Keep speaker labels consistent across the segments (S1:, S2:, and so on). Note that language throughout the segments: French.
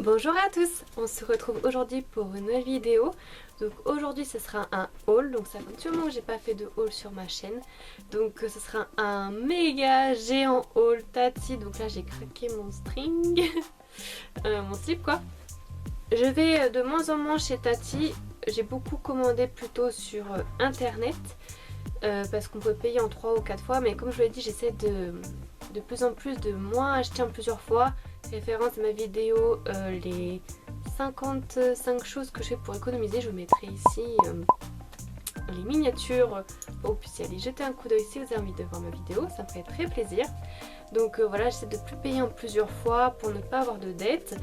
S1: Bonjour à tous, on se retrouve aujourd'hui pour une nouvelle vidéo. Donc aujourd'hui ce sera un haul, donc ça fait un petit moment que j'ai pas fait de haul sur ma chaîne. Donc ce sera un méga géant haul Tati. Donc là j'ai craqué mon string, mon slip quoi. Je vais de moins en moins chez Tati, j'ai beaucoup commandé plutôt sur internet. Parce qu'on peut payer en 3 ou 4 fois, mais comme je vous l'ai dit, j'essaie de plus en plus de moins acheter en plusieurs fois. Référence à ma vidéo les 55 choses que je fais pour économiser, je vous mettrai ici les miniatures pour que vous puissiez aller jeter un coup d'œil si vous avez envie de voir ma vidéo, ça me ferait très plaisir. Donc voilà, j'essaie de plus payer en plusieurs fois pour ne pas avoir de dettes.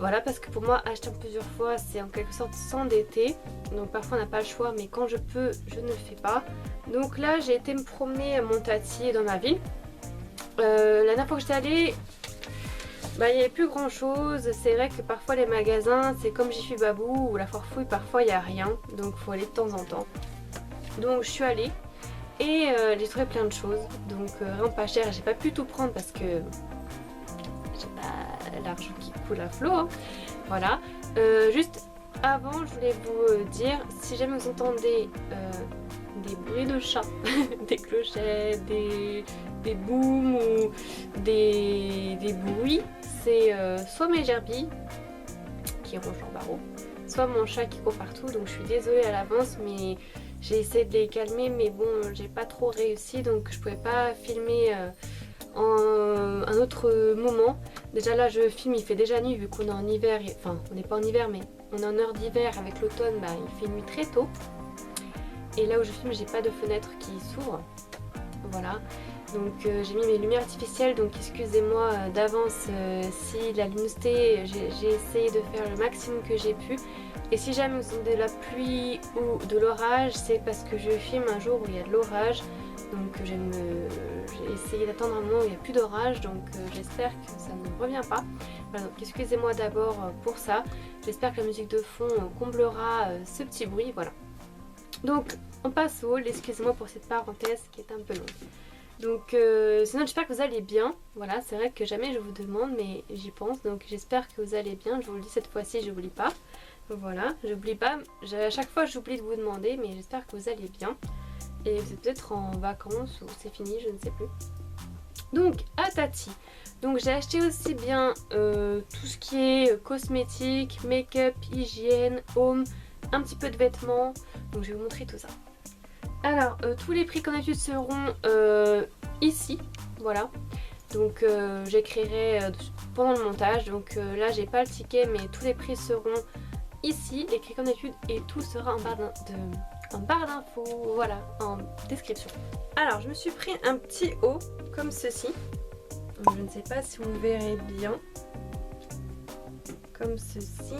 S1: Voilà, parce que pour moi acheter en plusieurs fois c'est en quelque sorte s'endetter, donc parfois on n'a pas le choix, mais quand je peux je ne le fais pas. Donc là j'ai été me promener à mon Tati dans ma ville. La dernière fois que j'étais allée, il n'y avait plus grand chose. C'est vrai que parfois les magasins c'est comme Jiffy Babou ou la Foire Fouille, parfois il n'y a rien, donc il faut aller de temps en temps. Donc je suis allée et j'ai trouvé plein de choses, donc vraiment pas cher. J'ai pas pu tout prendre parce que j'ai pas l'argent qui coule à flot, hein. Voilà, juste avant je voulais vous dire, si jamais vous entendez des bruits de chat, des clochettes, des booms ou des bruits, c'est soit mes gerbilles qui rongent leur barreau, soit mon chat qui court partout. Donc je suis désolée à l'avance, mais j'ai essayé de les calmer, mais bon j'ai pas trop réussi, donc je pouvais pas filmer en un autre moment. Déjà là je filme, il fait déjà nuit vu qu'on est en hiver, enfin on n'est pas en hiver mais on est en heure d'hiver. Avec l'automne il fait nuit très tôt, et là où je filme j'ai pas de fenêtre qui s'ouvre. Voilà, donc j'ai mis mes lumières artificielles, donc excusez-moi d'avance si la luminosité, j'ai essayé de faire le maximum que j'ai pu. Et si jamais vous avez de la pluie ou de l'orage, c'est parce que je filme un jour où il y a de l'orage. Donc j'ai essayé d'attendre un moment où il n'y a plus d'orage, donc j'espère que ça ne revient pas. Voilà, donc excusez-moi d'abord pour ça. J'espère que la musique de fond comblera ce petit bruit, voilà. Donc on passe au haul, excusez-moi pour cette parenthèse qui est un peu longue. Donc sinon j'espère que vous allez bien. Voilà, c'est vrai que jamais je vous demande, mais j'y pense, donc j'espère que vous allez bien. Je vous le dis cette fois-ci, je n'oublie pas. Voilà, j'oublie pas, à chaque fois j'oublie de vous demander, mais j'espère que vous allez bien. Et vous êtes peut-être en vacances ou c'est fini, je ne sais plus. Donc à Tati, donc j'ai acheté aussi bien tout ce qui est cosmétique, make-up, hygiène, home, un petit peu de vêtements. Donc je vais vous montrer tout ça. Alors tous les prix comme d'habitude seront ici, voilà. Donc j'écrirai pendant le montage. Donc là j'ai pas le ticket, mais tous les prix seront ici, écrit comme d'habitude, et tout sera en barre d'infos, voilà, en description. Alors je me suis pris un petit haut comme ceci. Je ne sais pas si vous verrez bien. Comme ceci.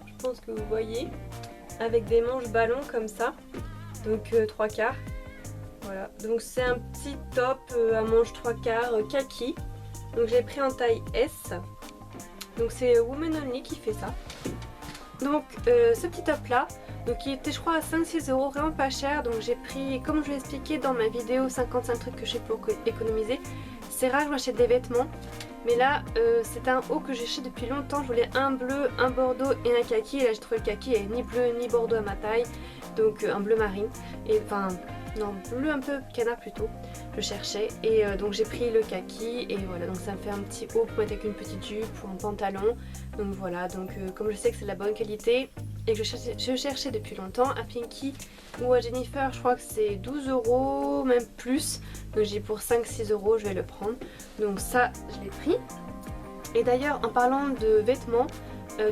S1: Je pense que vous voyez. Avec des manches ballons comme ça. Donc 3/4. Voilà. Donc c'est un petit top à manches 3/4 kaki. Donc j'ai pris en taille S. Donc c'est Women Only qui fait ça. Donc ce petit top là, donc il était je crois à 5-6 €, vraiment pas cher. Donc j'ai pris, comme je vous l'ai expliqué dans ma vidéo 55 trucs que je fais pour économiser. C'est rare que je m'achète des vêtements, mais là c'est un haut que j'ai acheté depuis longtemps. Je voulais un bleu, un bordeaux et un kaki, et là j'ai trouvé le kaki, et ni bleu ni bordeaux à ma taille. Donc un bleu marine, et enfin non, bleu un peu canard plutôt, je cherchais, et donc j'ai pris le kaki, et voilà, donc ça me fait un petit haut pour mettre avec une petite jupe ou un pantalon. Donc voilà, donc comme je sais que c'est de la bonne qualité et que je cherchais depuis longtemps, à Pinky ou à Jennifer je crois que c'est 12 €, même plus, donc j'ai pour 5-6 € je vais le prendre. Donc ça je l'ai pris. Et d'ailleurs en parlant de vêtements,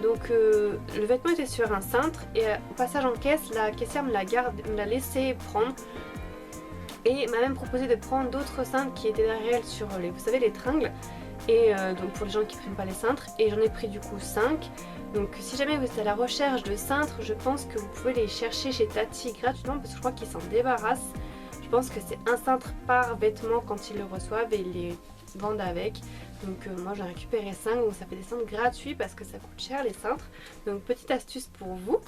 S1: donc le vêtement était sur un cintre, et au passage en caisse la caissière me l'a laissé prendre, et m'a même proposé de prendre d'autres cintres qui étaient derrière elle sur les, vous savez, les tringles, et donc pour les gens qui ne prennent pas les cintres, et j'en ai pris du coup 5. Donc si jamais vous êtes à la recherche de cintres, je pense que vous pouvez les chercher chez Tati gratuitement, parce que je crois qu'ils s'en débarrassent. Je pense que c'est un cintre par vêtement quand ils le reçoivent, et ils les vendent avec. Donc moi j'en ai récupéré 5, donc ça fait des cintres gratuits parce que ça coûte cher les cintres. Donc petite astuce pour vous.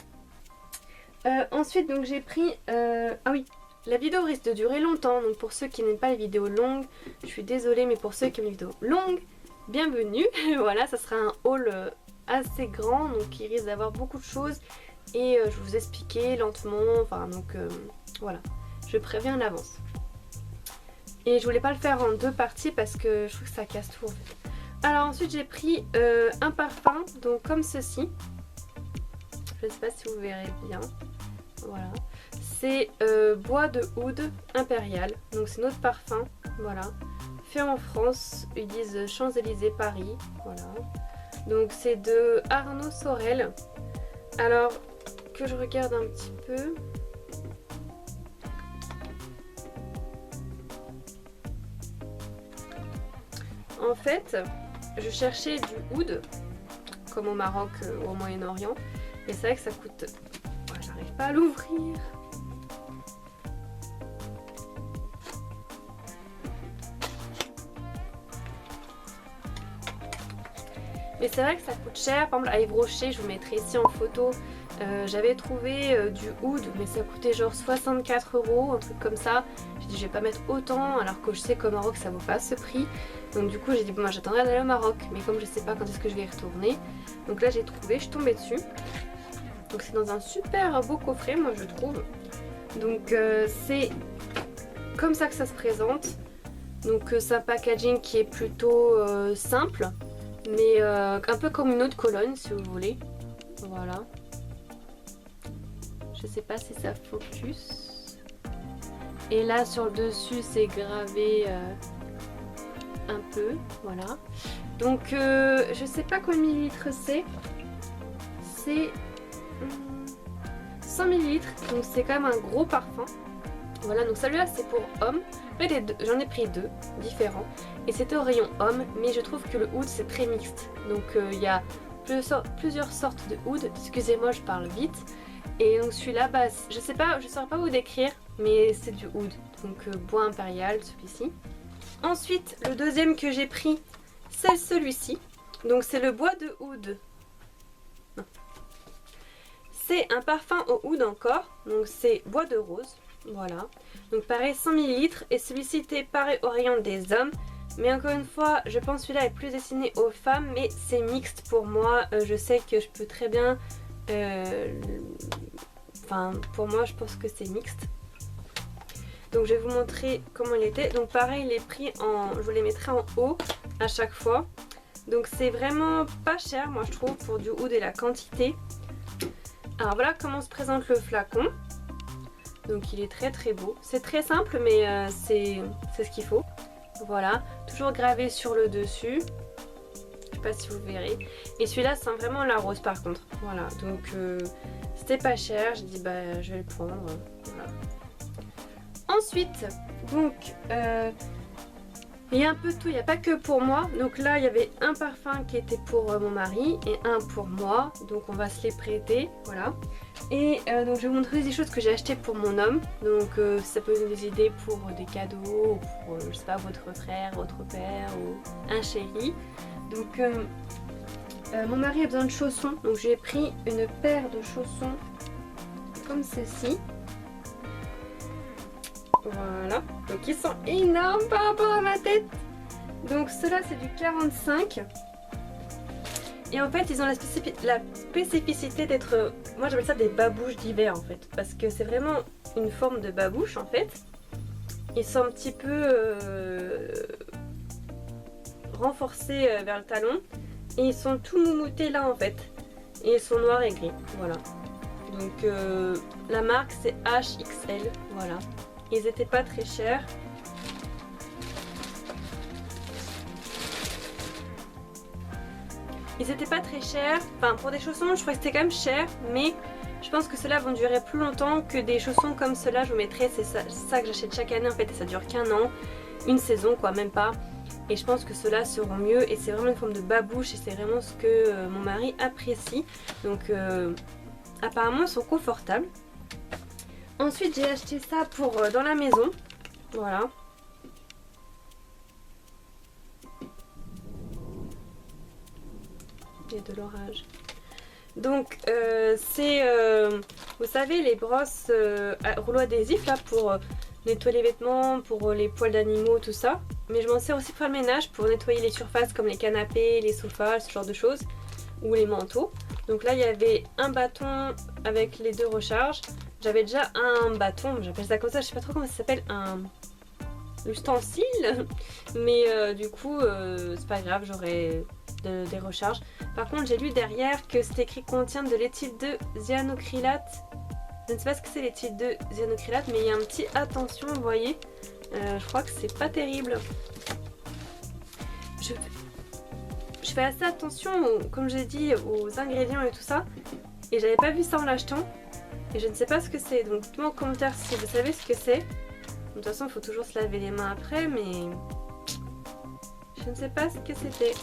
S1: Ensuite donc j'ai pris, ah oui, la vidéo risque de durer longtemps, donc pour ceux qui n'aiment pas les vidéos longues, je suis désolée, mais pour ceux qui aiment les vidéos longues, bienvenue. Voilà, ça sera un haul assez grand, donc il risque d'avoir beaucoup de choses et je vais vous expliquer lentement, enfin donc voilà, je préviens en avance. Et je voulais pas le faire en deux parties parce que je trouve que ça casse tout en fait. Alors ensuite j'ai pris un parfum, donc comme ceci. Je ne sais pas si vous verrez bien. Voilà. C'est Bois de Oud Impérial. Donc c'est notre parfum. Voilà. Fait en France. Ils disent Champs-Élysées Paris. Voilà. Donc c'est de Arnaud Sorel. Alors que je regarde un petit peu. En fait, je cherchais du oud, comme au Maroc ou au Moyen-Orient. Et c'est vrai que ça coûte... Ouais, j'arrive pas à l'ouvrir. Mais c'est vrai que ça coûte cher. Par exemple à Yves Rocher, je vous mettrai ici en photo. J'avais trouvé du oud, mais ça coûtait genre 64 €, un truc comme ça. J'ai dit je vais pas mettre autant, alors que je sais qu'au Maroc ça vaut pas ce prix. Donc du coup j'ai dit bon, moi j'attendrai d'aller au Maroc, mais comme je sais pas quand est-ce que je vais y retourner. Donc là j'ai trouvé, je suis tombée dessus. Donc c'est dans un super beau coffret moi je trouve. Donc c'est comme ça que ça se présente. Donc c'est un packaging qui est plutôt simple, mais un peu comme une autre colonne si vous voulez. Voilà. Je sais pas si ça focus. Et là sur le dessus c'est gravé un peu. Voilà. Donc je sais pas combien de millilitres c'est. C'est 100 ml. Donc c'est quand même un gros parfum. Voilà, donc celui-là c'est pour homme. J'en ai pris deux différents. Et c'était au rayon homme. Mais je trouve que le oud c'est très mixte. Donc il y a plusieurs sortes de oud. Excusez-moi, je parle vite. Et donc celui-là, bah, je sais pas, je saurais pas vous décrire, mais c'est du oud. Donc bois impérial, celui-ci. Ensuite, le deuxième que j'ai pris, c'est celui-ci. Donc c'est le bois de oud. Non. C'est un parfum au oud encore. Donc c'est bois de rose. Voilà. Donc pareil, 100 ml. Et celui-ci était pareil au rayon des hommes. Mais encore une fois, je pense que celui-là est plus destiné aux femmes. Mais c'est mixte pour moi. Je sais que je peux très bien... Enfin, pour moi, je pense que c'est mixte. Donc je vais vous montrer comment il était. Donc pareil, il est pris en... Je vous les mettrai en haut à chaque fois. Donc c'est vraiment pas cher, moi je trouve, pour du oud et la quantité. Alors voilà comment se présente le flacon. Donc il est très très beau. C'est très simple, mais c'est ce qu'il faut. Voilà, toujours gravé sur le dessus. Je sais pas si vous verrez. Et celui-là sent vraiment la rose par contre. Voilà, donc c'était pas cher. J'ai dit bah je vais le prendre. Voilà. Ensuite, donc il y a un peu de tout, il n'y a pas que pour moi. Donc là il y avait un parfum qui était pour mon mari et un pour moi. Donc on va se les prêter, voilà. Et donc je vais vous montrer des choses que j'ai achetées pour mon homme. Donc ça peut donner des idées pour des cadeaux, pour je sais pas, votre frère, votre père ou un chéri. Donc mon mari a besoin de chaussons. Donc j'ai pris une paire de chaussons comme ceci. Voilà, donc ils sont énormes par rapport à ma tête. Donc ceux-là c'est du 45. Et en fait ils ont la spécificité d'être, moi j'appelle ça des babouches d'hiver en fait. Parce que c'est vraiment une forme de babouche en fait. Ils sont un petit peu renforcés vers le talon. Et ils sont tout moumoutés là en fait. Et ils sont noirs et gris, voilà. Donc la marque c'est HXL, voilà. Ils étaient pas très chers. Ils étaient pas très chers. Enfin, pour des chaussons, je crois que c'était quand même cher. Mais je pense que ceux-là vont durer plus longtemps que des chaussons comme ceux-là. Je vous mettrai, c'est ça que j'achète chaque année en fait. Et ça dure qu'un an. Une saison quoi, même pas. Et je pense que ceux-là seront mieux. Et c'est vraiment une forme de babouche. Et c'est vraiment ce que mon mari apprécie. Donc, apparemment, ils sont confortables. Ensuite j'ai acheté ça pour dans la maison, voilà. Il y a de l'orage. Donc c'est, vous savez les brosses à rouleau adhésif là pour nettoyer les vêtements, pour les poils d'animaux, tout ça. mais je m'en sers aussi pour le ménage, pour nettoyer les surfaces comme les canapés, les sofas, ce genre de choses, ou les manteaux. Donc là il y avait un bâton avec les 2 recharges. J'avais déjà un bâton, j'appelle ça comme ça, je sais pas trop comment ça s'appelle, un ustensile. Mais du coup c'est pas grave, j'aurai des recharges. Par contre j'ai lu derrière que c'était écrit contient de l'éthyle de cyanocrylate. Je ne sais pas ce que c'est l'éthyle de cyanocrylate, mais il y a un petit attention, vous voyez. Je crois que c'est pas terrible. Je fais assez attention, comme j'ai dit, aux ingrédients et tout ça. Et j'avais pas vu ça en l'achetant. Et je ne sais pas ce que c'est. Donc dites-moi en commentaire si vous savez ce que c'est. De toute façon, il faut toujours se laver les mains après, mais je ne sais pas ce que c'était.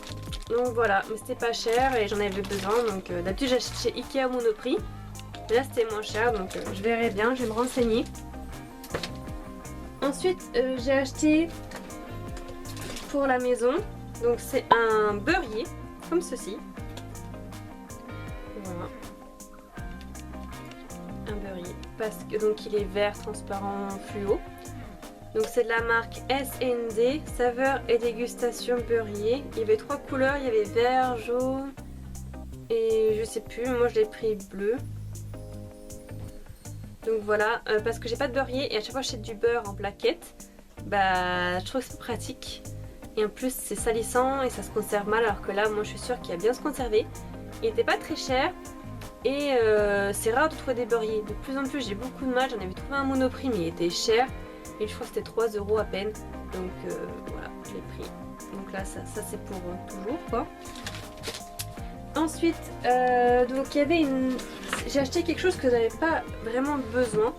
S1: Donc voilà, mais c'était pas cher et j'en avais besoin. Donc d'habitude j'achète chez Ikea à Monoprix. Mais là c'était moins cher, donc je verrai bien, je vais me renseigner. Ensuite j'ai acheté pour la maison, donc c'est un beurrier, comme ceci. Voilà. Un beurrier, parce que donc il est vert, transparent, fluo. Donc c'est de la marque S&D, saveur et dégustation beurrier. Il y avait 3 couleurs, il y avait vert, jaune et je sais plus, moi je l'ai pris bleu. Donc voilà, parce que j'ai pas de beurrier et à chaque fois que j'achète du beurre en plaquette, bah je trouve que c'est pratique. Et en plus c'est salissant et ça se conserve mal, alors que là moi je suis sûre qu'il a bien se conserver. Il était pas très cher et c'est rare de trouver des beurriers. De plus en plus j'ai beaucoup de mal, j'en avais trouvé un Monoprix mais il était cher. Et je crois que c'était 3 € à peine. Donc voilà, je l'ai pris. Donc là ça c'est pour toujours quoi. Ensuite, donc il y avait j'ai acheté quelque chose que je n'avais pas vraiment besoin.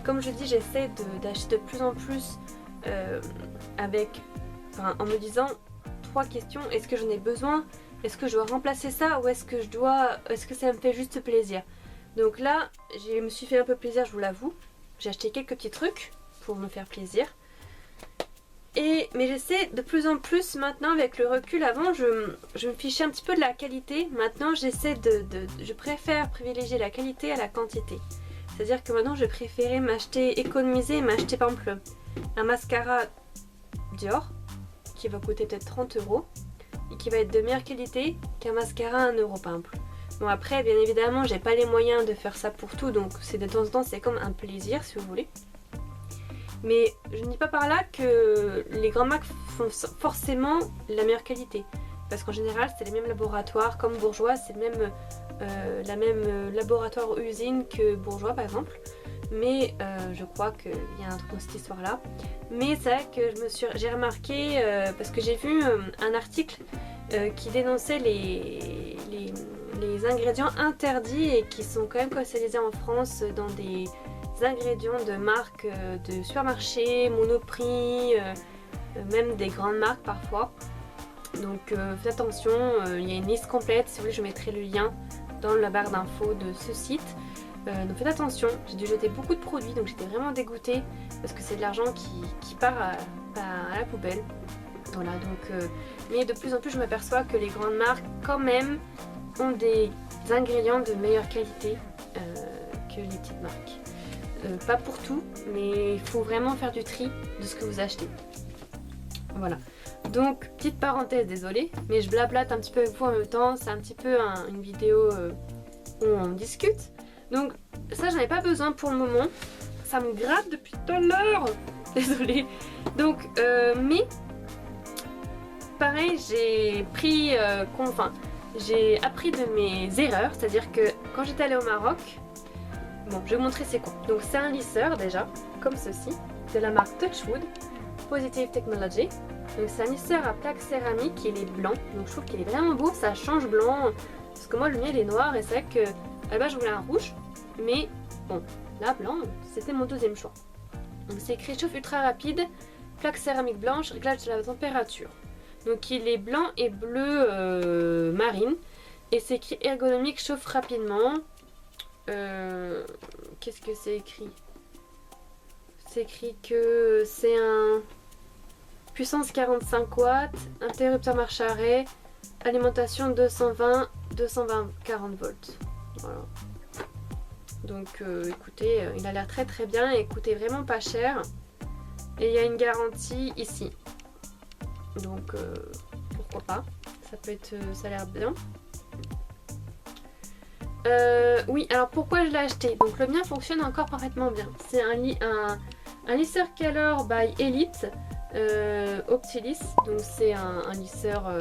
S1: Comme je dis, j'essaie d'acheter de plus en plus en me disant 3 questions. Est-ce que j'en ai besoin? Est-ce que je dois remplacer ça? Ou est-ce que ça me fait juste plaisir? Donc là, je me suis fait un peu plaisir, je vous l'avoue. J'ai acheté quelques petits trucs pour me faire plaisir. Mais j'essaie de plus en plus maintenant avec le recul. Avant je me fichais un petit peu de la qualité. Maintenant je préfère privilégier la qualité à la quantité. C'est à dire que maintenant je préférais économiser et m'acheter par exemple un mascara Dior qui va coûter peut-être 30 € et qui va être de meilleure qualité qu'un mascara à 1 € par exemple. Bon après bien évidemment j'ai pas les moyens de faire ça pour tout, donc c'est de temps en temps c'est comme un plaisir si vous voulez. Mais je ne dis pas par là que les grandes marques font forcément la meilleure qualité. Parce qu'en général, c'est les mêmes laboratoires, comme Bourjois, c'est la même laboratoire usine que Bourjois par exemple. Mais je crois qu'il y a un truc dans cette histoire-là. Mais c'est vrai que j'ai remarqué, parce que j'ai vu un article qui dénonçait les ingrédients interdits et qui sont quand même commercialisés en France dans des ingrédients de marques de supermarché, Monoprix, même des grandes marques parfois. Donc faites attention, il y a une liste complète, si vous voulez je mettrai le lien dans la barre d'infos de ce site. Donc faites attention, j'ai dû jeter beaucoup de produits donc j'étais vraiment dégoûtée parce que c'est de l'argent qui part à la poubelle. Voilà, donc, mais de plus en plus je m'aperçois que les grandes marques quand même ont des ingrédients de meilleure qualité que les petites marques. Pas pour tout, mais il faut vraiment faire du tri de ce que vous achetez. Voilà. Donc, petite parenthèse, désolée, mais je blablate un petit peu avec vous en même temps. C'est un petit peu une vidéo où on discute. Donc, ça, j'en ai pas besoin pour le moment. Ça me gratte depuis tout à l'heure. Désolée. Donc, mais pareil, j'ai appris de mes erreurs. C'est-à-dire que quand j'étais allée au Maroc, bon, je vais vous montrer c'est quoi. Donc c'est un lisseur déjà, comme ceci, de la marque Touchwood, Positive Technology. Donc c'est un lisseur à plaque céramique, il est blanc, donc je trouve qu'il est vraiment beau, ça change blanc, parce que moi le mien il est noir et c'est vrai que à la base je voulais un rouge, mais bon, là blanc, c'était mon deuxième choix. Donc c'est écrit chauffe ultra rapide, plaque céramique blanche, réglage de la température. Donc il est blanc et bleu marine, et c'est écrit ergonomique, chauffe rapidement. Qu'est-ce que c'est écrit? C'est écrit que c'est un puissance 45 watts, interrupteur marche arrêt, alimentation 220, 40 volts. Voilà. Donc écoutez, il a l'air très très bien et coûtait vraiment pas cher. Et il y a une garantie ici. donc pourquoi pas, ça peut être, ça a l'air bien. Oui, alors pourquoi je l'ai acheté? Donc le mien fonctionne encore parfaitement bien. C'est un lisseur Color by Elite Optilis. Donc c'est un lisseur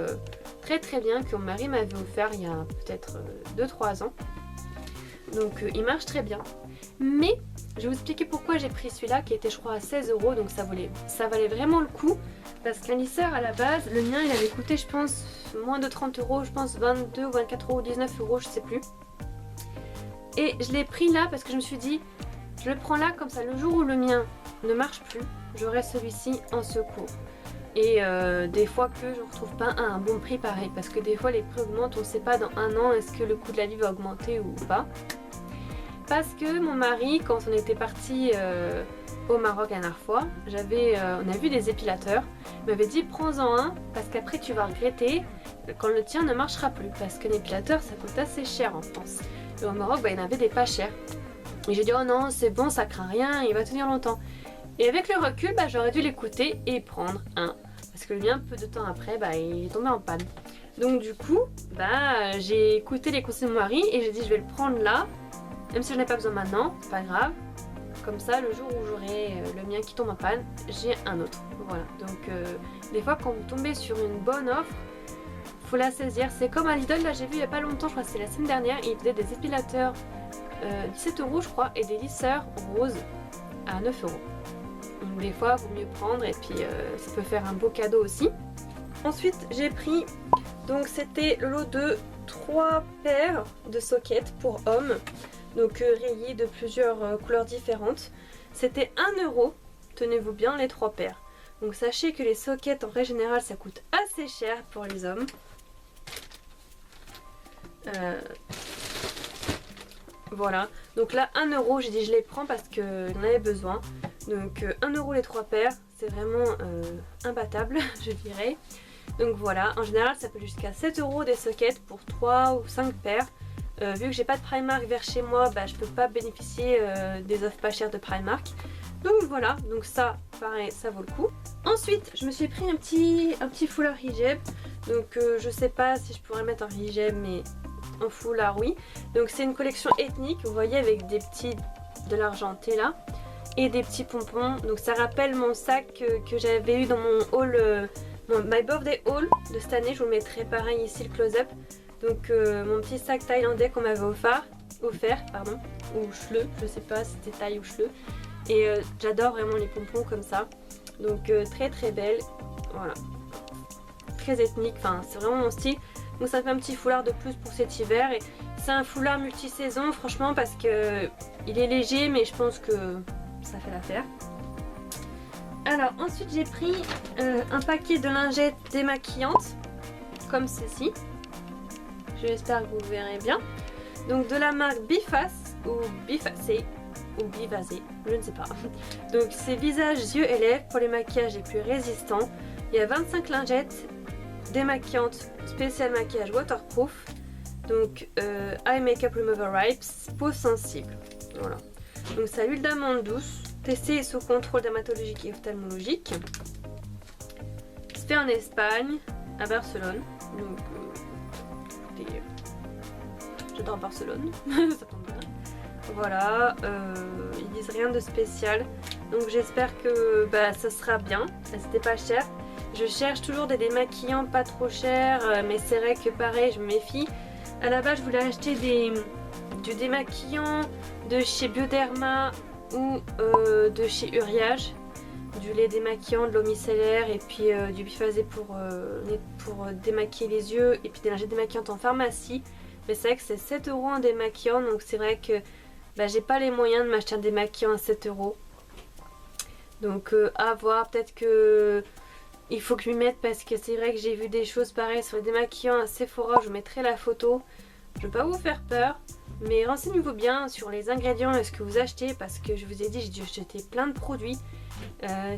S1: très très bien que mon mari m'avait offert il y a peut-être 2-3 ans. Donc il marche très bien. Mais je vais vous expliquer pourquoi j'ai pris celui-là qui était je crois à 16 €. Donc ça valait vraiment le coup. Parce qu'un lisseur à la base, le mien il avait coûté je pense moins de 30 €. Je pense 22 ou 24 € ou 19 €, je sais plus. Et je l'ai pris là parce que je me suis dit, je le prends là comme ça le jour où le mien ne marche plus, j'aurai celui-ci en secours. Et des fois que je ne retrouve pas un bon prix pareil, parce que des fois les prix augmentent, on ne sait pas dans un an est-ce que le coût de la vie va augmenter ou pas. Parce que mon mari, quand on était parti au Maroc la dernière fois, on a vu des épilateurs, il m'avait dit prends-en un parce qu'après tu vas regretter quand le tien ne marchera plus, parce que l'épilateur ça coûte assez cher en France. Et au Maroc, il y en avait des pas chers. Et j'ai dit, oh non, c'est bon, ça craint rien, il va tenir longtemps. Et avec le recul, j'aurais dû l'écouter et prendre un. Parce que le mien, peu de temps après, il est tombé en panne. Donc du coup, j'ai écouté les conseils de mon mari et j'ai dit, je vais le prendre là. Même si je n'en ai pas besoin maintenant, c'est pas grave. Comme ça, le jour où j'aurai le mien qui tombe en panne, j'ai un autre. Voilà. Donc des fois, quand vous tombez sur une bonne offre, faut la saisir. C'est comme à Lidl, là j'ai vu il y a pas longtemps, je crois que c'est la semaine dernière, ils faisaient des épilateurs 17 € je crois et des lisseurs roses à 9 €. Donc des fois il vaut mieux prendre et puis ça peut faire un beau cadeau aussi. Ensuite j'ai pris, donc c'était le lot de 3 paires de sockets pour hommes, donc rayés de plusieurs couleurs différentes. C'était 1 €, tenez-vous bien, les 3 paires. Donc sachez que les sockets en règle générale ça coûte assez cher pour les hommes. Voilà, donc là 1 €, j'ai dit je les prends parce que j'en avais besoin. Donc 1 € les 3 paires, c'est vraiment imbattable je dirais. Donc voilà, en général ça peut jusqu'à 7 € des sockets pour 3 ou 5 paires. Vu que j'ai pas de Primark vers chez moi, je peux pas bénéficier des offres pas chères de Primark. Donc voilà, donc ça pareil, ça vaut le coup. Ensuite je me suis pris un petit foulard hijab. Donc je sais pas si je pourrais mettre un hijab, mais en foulard oui. Donc c'est une collection ethnique, vous voyez, avec de l'argenté là et des petits pompons. Donc ça rappelle mon sac que j'avais eu dans mon haul, my birthday haul de cette année. Je vous mettrai pareil ici le close-up. Donc mon petit sac thaïlandais qu'on m'avait offert pardon, ou chleu, je sais pas si c'était thaï ou chleu. Et j'adore vraiment les pompons comme ça. Donc très très belle, voilà, très ethnique, enfin c'est vraiment mon style. Donc ça fait un petit foulard de plus pour cet hiver. Et c'est un foulard multi-saison franchement parce que il est léger, mais je pense que ça fait l'affaire. Alors ensuite j'ai pris un paquet de lingettes démaquillantes comme ceci. J'espère que vous verrez bien. Donc de la marque Biface ou Bifacé ou Bivazé, je ne sais pas. Donc c'est visage, yeux et lèvres pour les maquillages les plus résistants. Il y a 25 lingettes démaquillantes spécial maquillage waterproof. Donc Eye Makeup Remover Wipes, peau sensible. Voilà. Donc c'est à l'huile d'amande douce, testé sous contrôle dermatologique et ophtalmologique. C'est fait en Espagne, à Barcelone. Donc écoutez, j'adore Barcelone, ça tombe bien. Voilà, ils disent rien de spécial. Donc j'espère que ça sera bien. C'était pas cher. Je cherche toujours des démaquillants pas trop chers, mais c'est vrai que pareil, je me méfie. À la base, je voulais acheter du démaquillant de chez Bioderma ou de chez Uriage, du lait démaquillant, de l'eau micellaire et puis du biphasé pour démaquiller les yeux et puis des lingettes démaquillantes en pharmacie. Mais c'est vrai que c'est 7 € en démaquillant, donc c'est vrai que j'ai pas les moyens de m'acheter un démaquillant à 7 €. Donc à voir, peut-être que il faut que je m'y mette parce que c'est vrai que j'ai vu des choses pareilles sur les démaquillants à Sephora, je vous mettrai la photo. Je ne veux pas vous faire peur, mais renseignez-vous bien sur les ingrédients et ce que vous achetez parce que je vous ai dit, j'ai dû acheter plein de produits.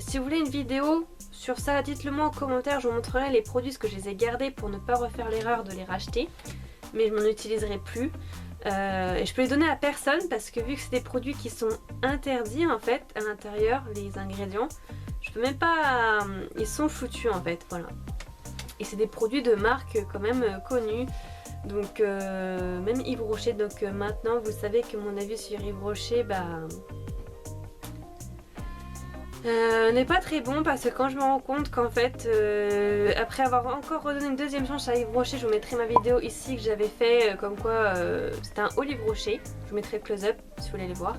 S1: Si vous voulez une vidéo sur ça, dites-le moi en commentaire, je vous montrerai les produits, parce que je les ai gardés pour ne pas refaire l'erreur de les racheter. Mais je m'en utiliserai plus. Et je peux les donner à personne parce que vu que c'est des produits qui sont interdits en fait à l'intérieur, les ingrédients, je peux même pas... ils sont foutus en fait, voilà. Et c'est des produits de marque quand même connus. Donc même Yves Rocher, donc maintenant vous savez que mon avis sur Yves Rocher n'est pas très bon, parce que quand je me rends compte qu'en fait après avoir encore redonné une deuxième chance à Yves Rocher, je vous mettrai ma vidéo ici que j'avais fait comme quoi c'était un haul Yves Rocher, je vous mettrai le close-up si vous voulez aller voir,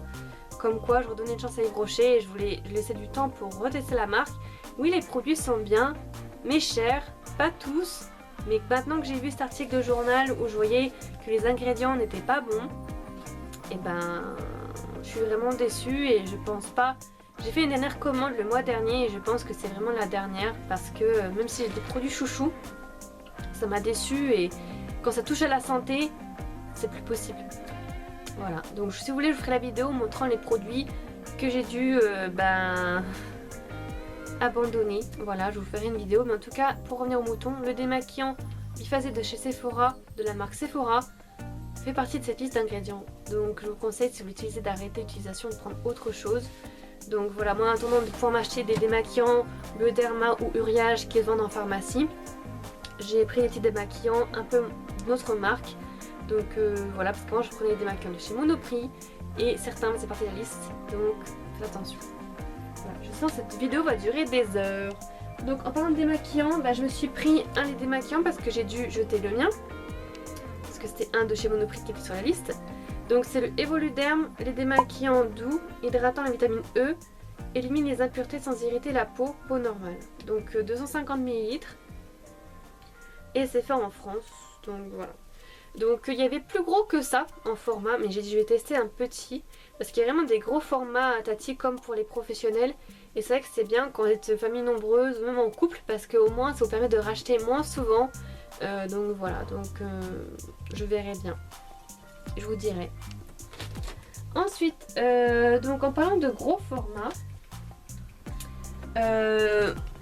S1: comme quoi je redonnais une chance à Yves Rocher et je laissais du temps pour retester la marque. Oui, les produits sont bien mais chers, pas tous. Mais maintenant que j'ai vu cet article de journal où je voyais que les ingrédients n'étaient pas bons, et ben je suis vraiment déçue et je pense pas. J'ai fait une dernière commande le mois dernier et je pense que c'est vraiment la dernière, parce que même si j'ai des produits chouchous, ça m'a déçue, et quand ça touche à la santé, c'est plus possible. Voilà, donc si vous voulez, je vous ferai la vidéo montrant les produits que j'ai dû abandonné. Voilà, je vous ferai une vidéo, mais en tout cas pour revenir au mouton, le démaquillant biphasé de chez Sephora, de la marque Sephora, fait partie de cette liste d'ingrédients. Donc je vous conseille, si vous l'utilisez, d'arrêter l'utilisation, de prendre autre chose. Donc voilà, moi en attendant de pouvoir m'acheter des démaquillants Bioderma ou Uriage qui se vendent en pharmacie, j'ai pris des petits démaquillants un peu d'une autre marque. Donc voilà, parce qu'avant je prenais des démaquillants de chez Monoprix et certains faisaient partie de la liste, donc faites attention. Voilà, je sens que cette vidéo va durer des heures. Donc en parlant de démaquillant, je me suis pris un des démaquillants parce que j'ai dû jeter le mien, parce que c'était un de chez Monoprix qui était sur la liste. Donc c'est le Evoluderm, les démaquillants doux, hydratant la vitamine E, élimine les impuretés sans irriter la peau, peau normale. Donc 250 ml et c'est fait en France, donc voilà. Donc il y avait plus gros que ça en format, mais j'ai dit je vais tester un petit, parce qu'il y a vraiment des gros formats à Tati comme pour les professionnels. Et c'est vrai que c'est bien quand vous êtes famille nombreuse, même en couple, parce qu'au moins ça vous permet de racheter moins souvent. Donc voilà, je verrai bien, je vous dirai. Ensuite, donc en parlant de gros formats,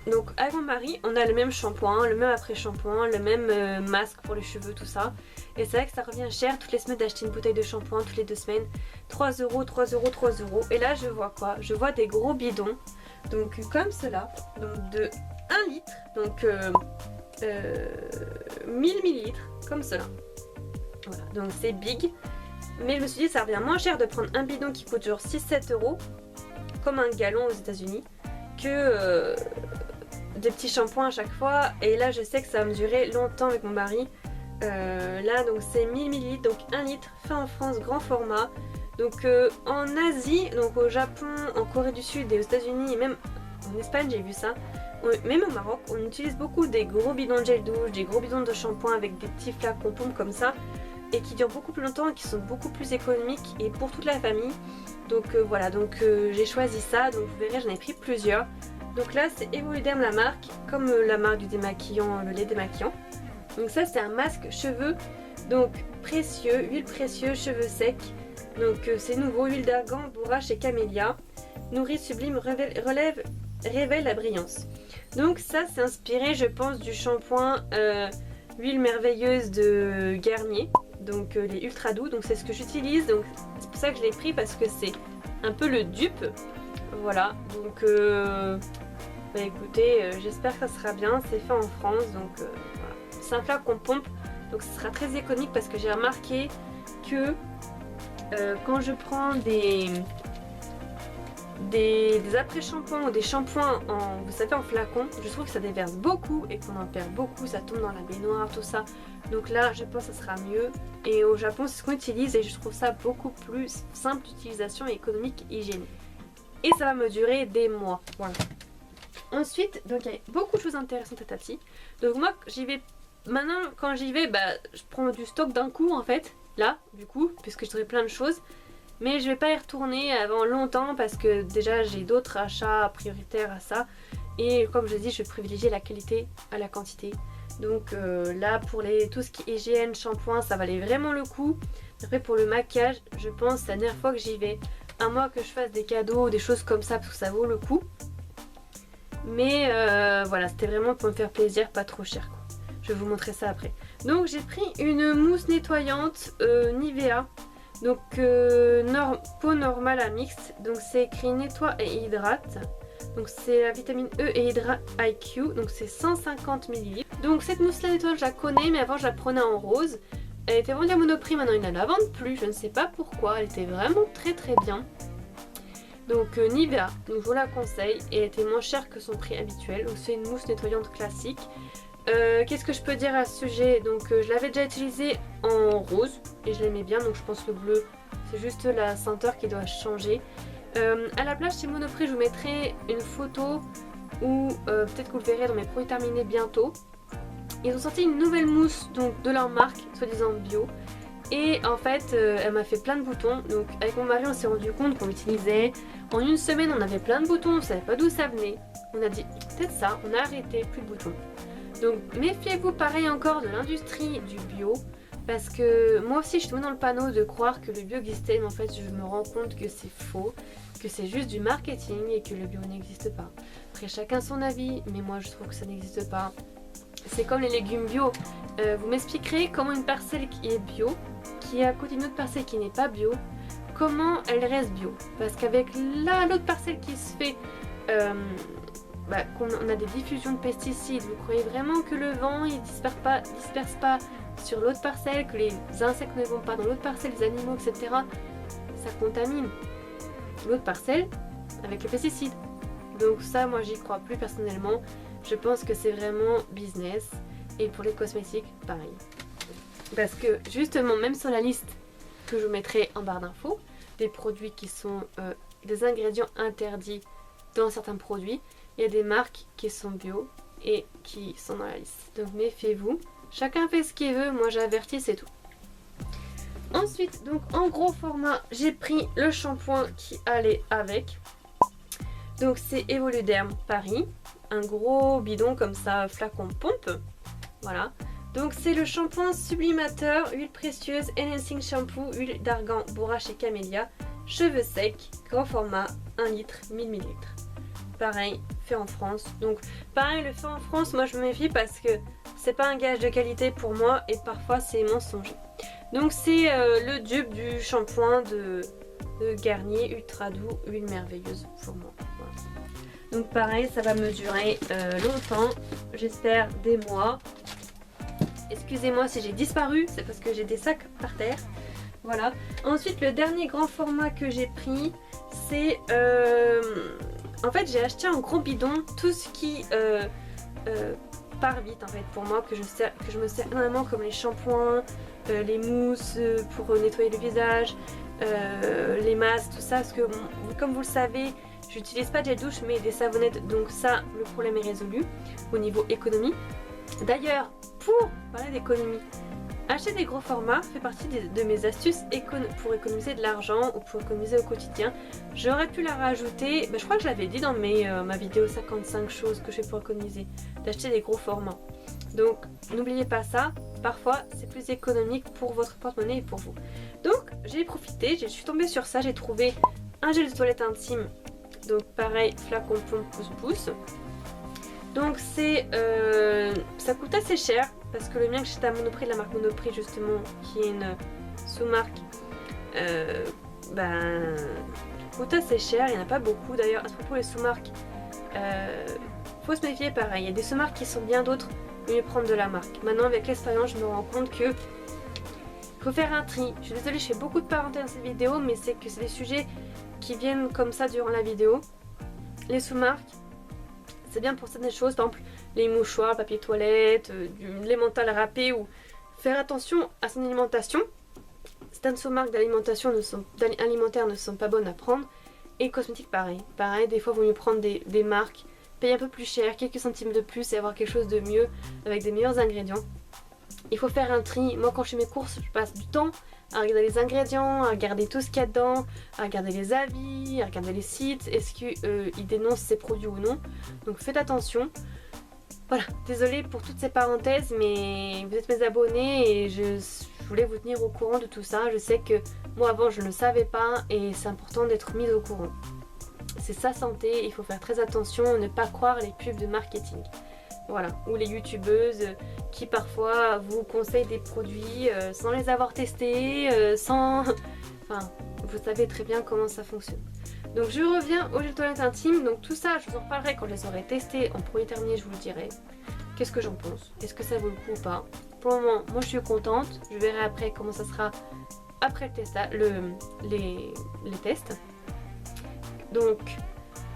S1: donc avec mon mari, on a le même shampoing, le même après-shampoing, le même masque pour les cheveux, tout ça. Et c'est vrai que ça revient cher toutes les semaines d'acheter une bouteille de shampoing toutes les 2 semaines. 3 €, 3 €, 3 €. Et là je vois quoi? Je vois des gros bidons, donc comme cela, donc de 1 litre, donc 1000 ml, comme cela. Voilà, donc c'est big. Mais je me suis dit ça revient moins cher de prendre un bidon qui coûte genre 6-7 €, comme un gallon aux États-Unis, que des petits shampoings à chaque fois. Et là je sais que ça va me durer longtemps avec mon mari. Là donc c'est 1000 ml, donc 1 litre, fait en France, grand format. Donc en Asie, donc au Japon, en Corée du Sud et aux États-Unis, et même en Espagne j'ai vu ça, même au Maroc, on utilise beaucoup des gros bidons de gel douche, des gros bidons de shampoing avec des petits flacons pompe comme ça, et qui durent beaucoup plus longtemps et qui sont beaucoup plus économiques et pour toute la famille. Donc voilà, donc j'ai choisi ça, donc vous verrez j'en ai pris plusieurs. Donc là c'est Evoluderm la marque, comme la marque du démaquillant, le lait démaquillant. Donc ça c'est un masque cheveux, donc précieux, huile précieuse, cheveux secs. Donc c'est nouveau, huile d'argan, bourrache et camélia. Nourrit, sublime, révèle la brillance. Donc ça c'est inspiré je pense du shampoing huile merveilleuse de Garnier. Donc les ultra doux, donc c'est ce que j'utilise. Donc c'est pour ça que je l'ai pris, parce que c'est un peu le dupe. Voilà, donc écoutez, j'espère que ça sera bien. C'est fait en France, donc voilà. C'est un flacon pompe, donc ce sera très économique, parce que j'ai remarqué que quand je prends des après-shampoings ou des shampoings vous savez, en flacon, je trouve que ça déverse beaucoup et qu'on en perd beaucoup, ça tombe dans la baignoire, tout ça. Donc là je pense que ça sera mieux, et au Japon c'est ce qu'on utilise et je trouve ça beaucoup plus simple d'utilisation et économique et hygiénique. Et ça va me durer des mois, voilà. Ensuite, donc il y a beaucoup de choses intéressantes à Tati. Donc moi j'y vais, maintenant quand j'y vais, je prends du stock d'un coup en fait, là du coup, puisque j'aurai plein de choses. Mais je vais pas y retourner avant longtemps, parce que déjà j'ai d'autres achats prioritaires à ça. Et comme je dis, je privilégie la qualité à la quantité. Donc là pour tout ce qui est hygiène, shampoing, ça valait vraiment le coup. Après pour le maquillage, je pense que c'est la dernière fois que j'y vais. À moins que je fasse des cadeaux ou des choses comme ça, parce que ça vaut le coup. Mais voilà, c'était vraiment pour me faire plaisir, pas trop cher quoi. Je vais vous montrer ça après. Donc j'ai pris une mousse nettoyante Nivea. Donc peau normale à mixte, donc c'est écrit nettoie et hydrate. Donc c'est la vitamine E et Hydra IQ, donc c'est 150 ml. Donc cette mousse là nettoyante je la connais, mais avant je la prenais en rose. Elle était vendue à Monoprix, maintenant ils ne la vendent plus, je ne sais pas pourquoi, elle était vraiment très bien. Donc Nivea, donc je vous la conseille et elle était moins chère que son prix habituel. Donc c'est une mousse nettoyante classique. Qu'est-ce que je peux dire à ce sujet? Donc je l'avais déjà utilisée en rose et je l'aimais bien, donc je pense que le bleu c'est juste la senteur qui doit changer. À la place chez Monoprix je vous mettrai une photo ou peut-être que vous le verrez dans mes produits terminés bientôt. Ils ont sorti une nouvelle mousse donc de leur marque, soi-disant bio. Et en fait elle m'a fait plein de boutons. Donc avec mon mari on s'est rendu compte qu'on l'utilisait. En une semaine on avait plein de boutons, on ne savait pas d'où ça venait. On a dit peut-être ça, on a arrêté, plus de boutons. Donc méfiez-vous pareil encore de l'industrie du bio. Parce que moi aussi je suis dans le panneau de croire que le bio existait. Mais en fait je me rends compte que c'est faux. Que c'est juste du marketing et que le bio n'existe pas. Après chacun son avis, mais moi je trouve que ça n'existe pas. C'est comme les légumes bio. Vous m'expliquerez comment une parcelle qui est bio, qui est à côté d'une autre parcelle qui n'est pas bio, comment elle reste bio? Parce qu'avec l'autre parcelle qui se fait, qu'on a des diffusions de pesticides, vous croyez vraiment que le vent il disperse pas sur l'autre parcelle, que les insectes ne vont pas dans l'autre parcelle, les animaux, etc. Ça contamine l'autre parcelle avec les pesticides. Donc ça moi j'y crois plus personnellement. Je pense que c'est vraiment business. Et pour les cosmétiques, pareil. Parce que justement, même sur la liste que je vous mettrai en barre d'infos, des produits qui sont des ingrédients interdits dans certains produits, il y a des marques qui sont bio et qui sont dans la liste. Donc méfiez-vous. Chacun fait ce qu'il veut, moi j'avertis, c'est tout. Ensuite, donc en gros format, j'ai pris le shampoing qui allait avec. Donc c'est Evoluderm Paris. Un gros bidon comme ça, flacon pompe. Voilà. Donc c'est le shampoing sublimateur, huile précieuse, enhancing shampoo, huile d'argan, bourrache et camélia, cheveux secs, grand format, 1 litre, 1000 ml. Pareil, fait en France. Donc pareil, le fait en France, moi je me méfie parce que c'est pas un gage de qualité pour moi et parfois c'est mensonger. Donc c'est le dupe du shampoing de Garnier Ultra Doux, huile merveilleuse pour moi. Voilà. Donc pareil, ça va me durer longtemps, j'espère des mois. Excusez-moi si j'ai disparu, c'est parce que j'ai des sacs par terre. Voilà. Ensuite, le dernier grand format que j'ai pris, c'est... en fait, j'ai acheté un gros bidon, tout ce qui part vite en fait pour moi, que je me sers énormément, comme les shampoings, les mousses pour nettoyer le visage, les masques, tout ça. Parce que comme vous le savez, j'utilise pas de gel douche mais des savonnettes, donc ça, le problème est résolu au niveau économie. D'ailleurs, pour parler d'économie, acheter des gros formats fait partie de mes astuces pour économiser de l'argent ou pour économiser au quotidien. J'aurais pu la rajouter, je crois que je l'avais dit dans ma vidéo 55 choses que je fais pour économiser, d'acheter des gros formats. Donc n'oubliez pas ça, parfois c'est plus économique pour votre porte-monnaie et pour vous. Donc j'ai profité, je suis tombée sur ça, j'ai trouvé un gel de toilette intime, donc pareil, flacon pompe pouce-pouce. Donc c'est ça coûte assez cher parce que le mien que j'étais à Monoprix, la marque Monoprix justement, qui est une sous-marque, coûte assez cher. Il n'y en a pas beaucoup d'ailleurs. À ce propos, les sous-marques, faut se méfier pareil. Il y a des sous-marques qui sont bien, d'autres mieux prendre de la marque. Maintenant avec l'expérience, je me rends compte que faut faire un tri. Je suis désolée, je fais beaucoup de parenthèses dans cette vidéo, mais c'est que c'est des sujets qui viennent comme ça durant la vidéo. Les sous-marques, c'est bien pour certaines choses, par exemple les mouchoirs, le papier toilette, les mentales râpées, ou faire attention à son alimentation. Certaines sous-marques alimentaires ne sont pas bonnes à prendre. Et cosmétiques pareil. Pareil, des fois il vaut mieux prendre des marques, payer un peu plus cher, quelques centimes de plus et avoir quelque chose de mieux, avec des meilleurs ingrédients. Il faut faire un tri. Moi quand je fais mes courses, je passe du temps à regarder les ingrédients, à regarder tout ce qu'il y a dedans, à regarder les avis, à regarder les sites, est-ce qu'ils dénoncent ces produits ou non. Donc faites attention. Voilà, désolée pour toutes ces parenthèses, mais vous êtes mes abonnés et je voulais vous tenir au courant de tout ça. Je sais que moi avant je ne le savais pas et c'est important d'être mise au courant. C'est sa santé, il faut faire très attention, ne pas croire les pubs de marketing. Voilà, ou les youtubeuses qui parfois vous conseillent des produits sans les avoir testés, sans... Enfin, vous savez très bien comment ça fonctionne. Donc je reviens au gel toilette intime. Donc tout ça, je vous en reparlerai quand je les aurai testés en premier terminé, je vous le dirai. Qu'est-ce que j'en pense? Est-ce que ça vaut le coup ou pas? Pour le moment, moi je suis contente. Je verrai après comment ça sera après les tests. Donc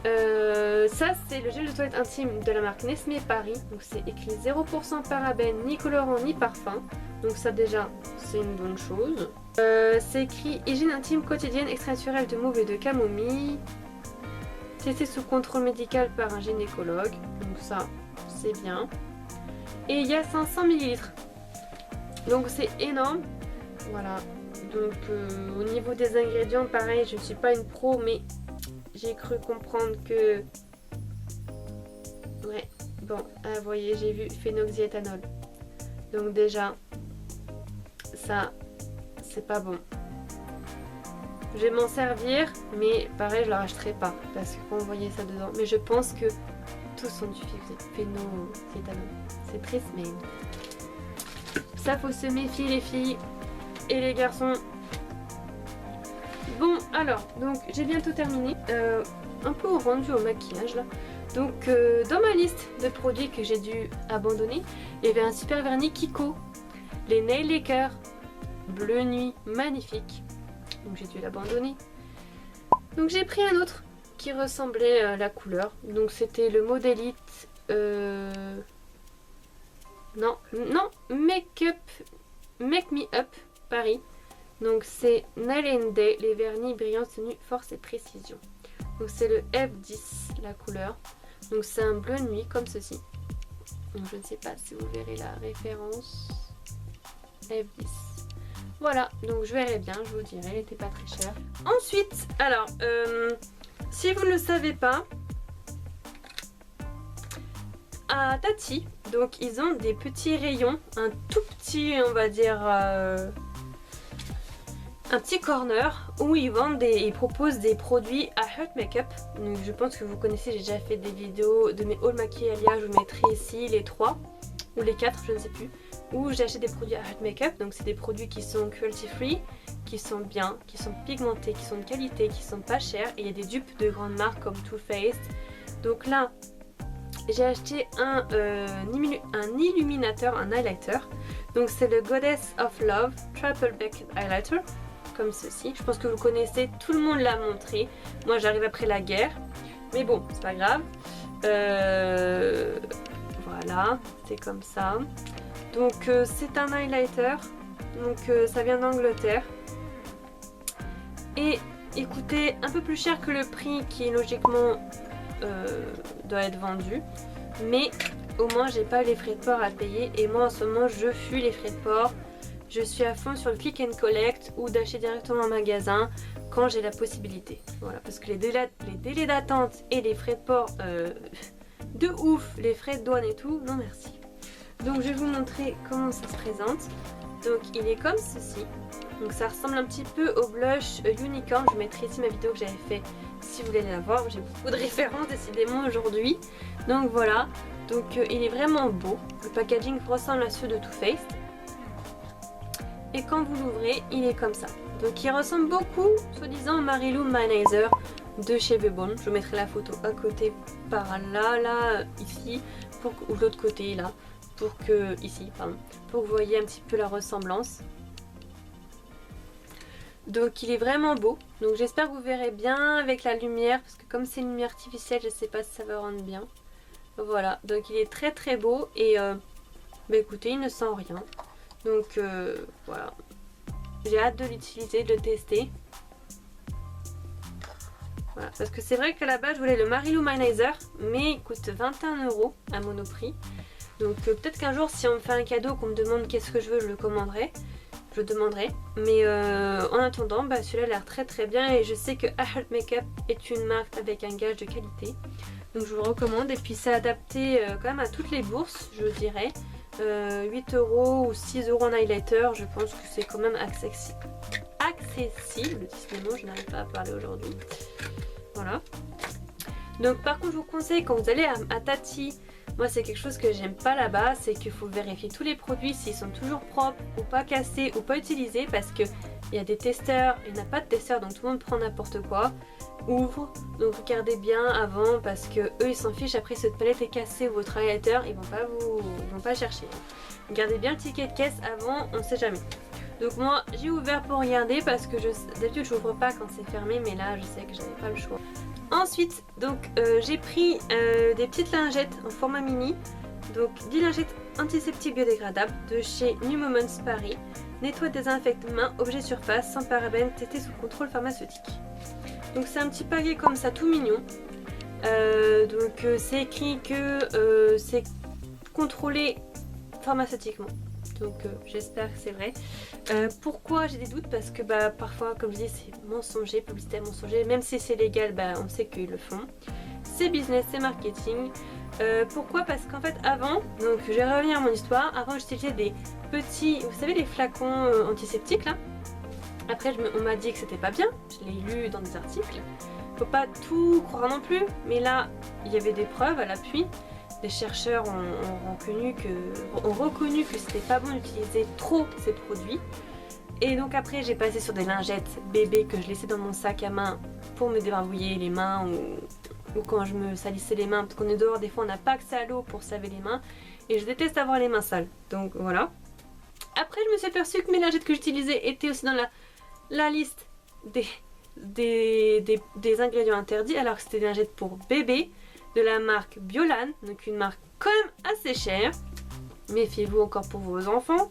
S1: ça c'est le gel de toilette intime de la marque Nesmé Paris. Donc c'est écrit 0% parabènes, ni colorant, ni parfum. Donc ça déjà c'est une bonne chose. C'est écrit hygiène intime quotidienne extrait naturel de mauve et de camomille. Testé sous contrôle médical par un gynécologue. Donc ça c'est bien. Et il y a 500 ml. Donc c'est énorme. Voilà. Donc au niveau des ingrédients, pareil, je ne suis pas une pro, mais j'ai cru comprendre que... Ouais, bon, vous voyez, j'ai vu phénoxyéthanol. Donc déjà, ça, c'est pas bon. Je vais m'en servir, mais pareil, je la rachèterai pas, parce que quand vous voyez ça dedans... Mais je pense que tous sont du phénoxyéthanol. C'est triste, mais... Ça, faut se méfier, les filles et les garçons. Bon, alors, donc j'ai bientôt terminé. Un peu rendu au maquillage là. Donc dans ma liste de produits que j'ai dû abandonner, il y avait un super vernis Kiko, les Nail Lakers bleu nuit, magnifique. Donc j'ai dû l'abandonner. Donc j'ai pris un autre qui ressemblait à la couleur. Donc c'était le Modélite non, Make Me Up Paris. Donc c'est Nail and Day, les vernis brillants tenue force et précision. Donc c'est le F10 la couleur. Donc c'est un bleu nuit comme ceci. Donc je ne sais pas si vous verrez la référence. F10. Voilà, donc je verrai bien, je vous dirai, elle n'était pas très chère. Ensuite, alors, si vous ne le savez pas, à Tati, donc ils ont des petits rayons, un tout petit, on va dire, un petit corner où ils vendent ils proposent des produits à Hurt Makeup. Donc je pense que vous connaissez, j'ai déjà fait des vidéos de mes hauls maquillage, je vous mettrai ici les 3 ou les 4, je ne sais plus, où j'ai acheté des produits à Hurt Makeup. Donc c'est des produits qui sont cruelty free, qui sont bien, qui sont pigmentés, qui sont de qualité, qui sont pas chers. Et il y a des dupes de grandes marques comme Too Faced. Donc là j'ai acheté un illuminateur, un highlighter. Donc c'est le Goddess of Love Triple Back Highlighter, comme ceci. Je pense que vous connaissez, tout le monde l'a montré. Moi j'arrive après la guerre, mais bon, c'est pas grave. Voilà, c'est comme ça. Donc c'est un highlighter. Donc ça vient d'Angleterre. Et écoutez, un peu plus cher que le prix qui logiquement doit être vendu. Mais au moins j'ai pas les frais de port à payer. Et moi en ce moment je fuis les frais de port. Je suis à fond sur le click and collect ou d'acheter directement en magasin quand j'ai la possibilité. Voilà, parce que les délais d'attente et les frais de port de ouf, les frais de douane et tout, non merci. Donc je vais vous montrer comment ça se présente. Donc il est comme ceci. Donc ça ressemble un petit peu au blush Unicorn. Je mettrai ici ma vidéo que j'avais fait si vous voulez la voir. J'ai beaucoup de références décidément aujourd'hui. Donc voilà. Donc il est vraiment beau. Le packaging ressemble à ceux de Too Faced. Et quand vous l'ouvrez, il est comme ça. Donc il ressemble beaucoup, soi-disant, au Mary-Lou Manizer de chez Bebon. Je vous mettrai la photo à côté par là, ici, ou de l'autre côté là, pour que vous voyez un petit peu la ressemblance. Donc il est vraiment beau. Donc j'espère que vous verrez bien avec la lumière, parce que comme c'est une lumière artificielle, je ne sais pas si ça va rendre bien. Voilà, donc il est très très beau et bah écoutez, il ne sent rien. Donc voilà, j'ai hâte de l'utiliser, de le tester. Voilà, parce que c'est vrai qu'à la base je voulais le Mary-Lou Manizer, mais il coûte 21 € à Monoprix. Donc peut-être qu'un jour si on me fait un cadeau, qu'on me demande qu'est-ce que je veux, je le commanderai. Je le demanderai. Mais en attendant, bah, celui-là a l'air très très bien et je sais que Hurt Makeup est une marque avec un gage de qualité. Donc je vous le recommande et puis c'est adapté quand même à toutes les bourses, je dirais. 8 € ou 6 € en highlighter, je pense que c'est quand même accessible. Décidément, je n'arrive pas à parler aujourd'hui. Voilà. Donc par contre, je vous conseille quand vous allez à Tati Moi c'est quelque chose que j'aime pas là-bas, c'est qu'il faut vérifier tous les produits s'ils sont toujours propres ou pas cassés ou pas utilisés, parce que il y a des testeurs, il n'y en a pas de testeurs, donc tout le monde prend n'importe quoi. Ouvre, donc regardez bien avant, parce que eux ils s'en fichent. Après si votre palette est cassée ou votre highlighter, ils vont pas chercher. Regardez bien le ticket de caisse avant, on sait jamais. Donc moi j'ai ouvert pour regarder, parce que d'habitude je n'ouvre pas quand c'est fermé, mais là je sais que je n'avais pas le choix. Ensuite donc j'ai pris des petites lingettes en format mini. Donc 10 lingettes antiseptiques biodégradables de chez New Moments Paris. Nettoie, désinfecte main, objet surface, sans parabènes, testé sous contrôle pharmaceutique. Donc c'est un petit paquet comme ça, tout mignon. C'est écrit que c'est contrôlé pharmaceutiquement. Donc j'espère que c'est vrai. Pourquoi j'ai des doutes? Parce que parfois, comme je dis, c'est mensonger, publicité mensonger. Même si c'est légal, on sait qu'ils le font. C'est business, c'est marketing. Pourquoi? Parce qu'en fait avant, donc je vais revenir à mon histoire, avant j'utilisais des petits, vous savez les flacons antiseptiques là. Après on m'a dit que c'était pas bien, je l'ai lu dans des articles. Faut pas tout croire non plus, mais là il y avait des preuves à l'appui. Des chercheurs ont reconnu que c'était pas bon d'utiliser trop ces produits. Et donc après j'ai passé sur des lingettes bébés que je laissais dans mon sac à main pour me débarbouiller les mains ou quand je me salissais les mains, parce qu'on est dehors, des fois on n'a pas accès à l'eau pour se laver les mains et je déteste avoir les mains sales, donc voilà. Après je me suis aperçue que mes lingettes que j'utilisais étaient aussi dans la liste des ingrédients interdits, alors que c'était des lingettes pour bébé de la marque Biolan, donc une marque quand même assez chère, méfiez-vous encore pour vos enfants.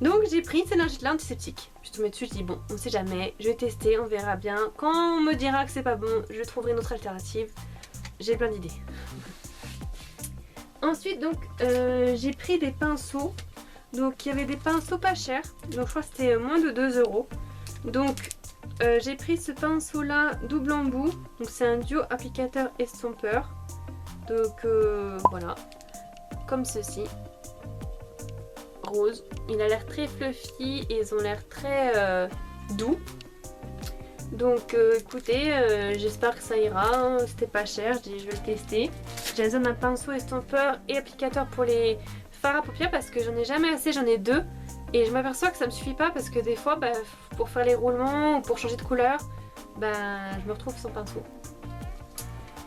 S1: Donc j'ai pris ces lingettes là antiseptiques. Je suis tombée dessus, je dis bon, on sait jamais, je vais tester, on verra bien. Quand on me dira que c'est pas bon, je trouverai une autre alternative. J'ai plein d'idées. Ensuite donc j'ai pris des pinceaux. Donc il y avait des pinceaux pas chers. Donc je crois que c'était moins de 2 €. Donc j'ai pris ce pinceau là double embout. Donc c'est un duo applicateur estompeur. Donc voilà. Comme ceci. Rose. Il a l'air très fluffy et ils ont l'air très doux. Donc écoutez, j'espère que ça ira, hein. C'était pas cher, je dis je vais le tester. J'ai besoin d'un pinceau estompeur et applicateur pour les fards à paupières parce que j'en ai jamais assez, j'en ai 2. Et je m'aperçois que ça me suffit pas parce que des fois pour faire les roulements ou pour changer de couleur, je me retrouve sans pinceau.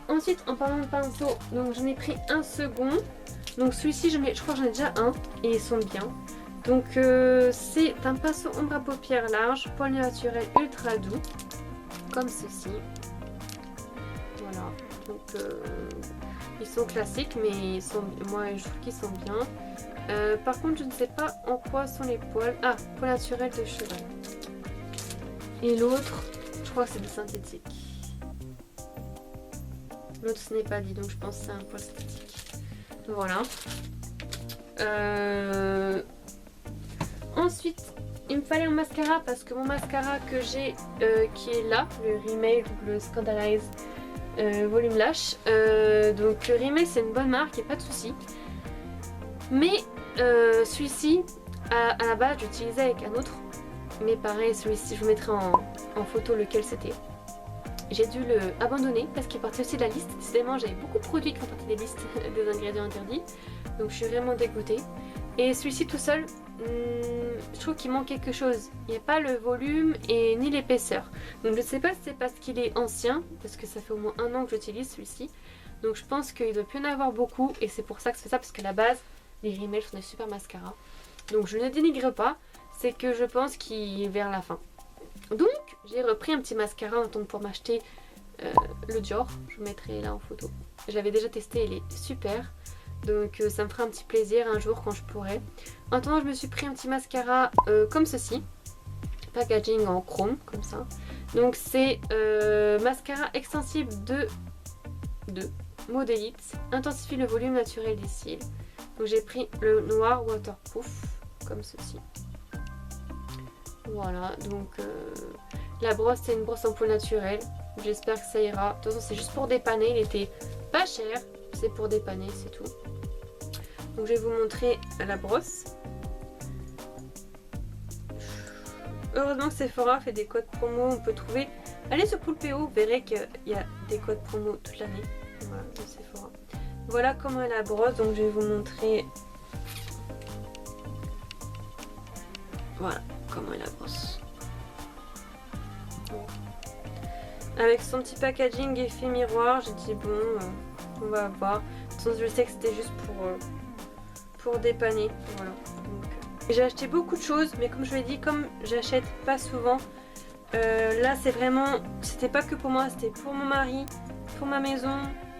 S1: Ensuite en parlant de pinceau, donc j'en ai pris un second. Donc celui-ci je crois que j'en ai déjà un et ils sont bien. Donc c'est un pinceau ombre à paupières large, poil naturel ultra doux, comme ceci. Voilà, donc ils sont classiques mais moi je trouve qu'ils sont bien. Par contre je ne sais pas en quoi sont les poils. Ah, poil naturel de cheval. Et l'autre, je crois que c'est du synthétique. L'autre ce n'est pas dit, donc je pense que c'est un poil synthétique. Voilà. Ensuite, il me fallait un mascara parce que mon mascara que j'ai, qui est là, le Rimmel, le Scandalize Volume Lash. Donc le Rimmel c'est une bonne marque, il n'y a pas de souci. Mais celui-ci, à la base, j'utilisais avec un autre. Mais pareil, celui-ci, je vous mettrai en photo lequel c'était. J'ai dû le abandonner parce qu'il partait aussi de la liste. Décidément, j'avais beaucoup de produits qui font partie des listes des ingrédients interdits. Donc je suis vraiment dégoûtée. Et celui-ci tout seul, je trouve qu'il manque quelque chose. Il n'y a pas le volume et ni l'épaisseur. Donc je ne sais pas si c'est parce qu'il est ancien, parce que ça fait au moins 1 an que j'utilise celui-ci. Donc je pense qu'il doit plus en avoir beaucoup et c'est pour ça que c'est ça, parce qu'à la base, les Rimmel sont des super mascaras. Donc je ne dénigre pas, c'est que je pense qu'il est vers la fin. Donc j'ai repris un petit mascara en temps pour m'acheter le Dior, je vous mettrai là en photo. Je l'avais déjà testé, il est super. Donc ça me fera un petit plaisir un jour quand je pourrai. En attendant, je me suis pris un petit mascara comme ceci. Packaging en chrome, comme ça. Donc c'est mascara extensible de Modélite. Intensifie le volume naturel des cils. Donc j'ai pris le noir waterproof, comme ceci. Voilà, donc la brosse c'est une brosse en peau naturelle. J'espère que ça ira. De toute façon c'est juste pour dépanner, il était pas cher. C'est pour dépanner, c'est tout. Donc je vais vous montrer la brosse. Heureusement que Sephora fait des codes promo, on peut trouver. Allez sur Poulpeo, vous verrez qu'il y a des codes promo toute l'année. Voilà, de Sephora. Voilà comment elle la brosse, donc je vais vous montrer. Voilà comment elle la brosse. Avec son petit packaging effet miroir, j'ai dit bon, on va voir. De toute façon, je sais que c'était juste pour dépanner. Voilà. J'ai acheté beaucoup de choses, mais comme je vous l'ai dit, comme j'achète pas souvent, là c'est vraiment, c'était pas que pour moi, c'était pour mon mari, pour ma maison,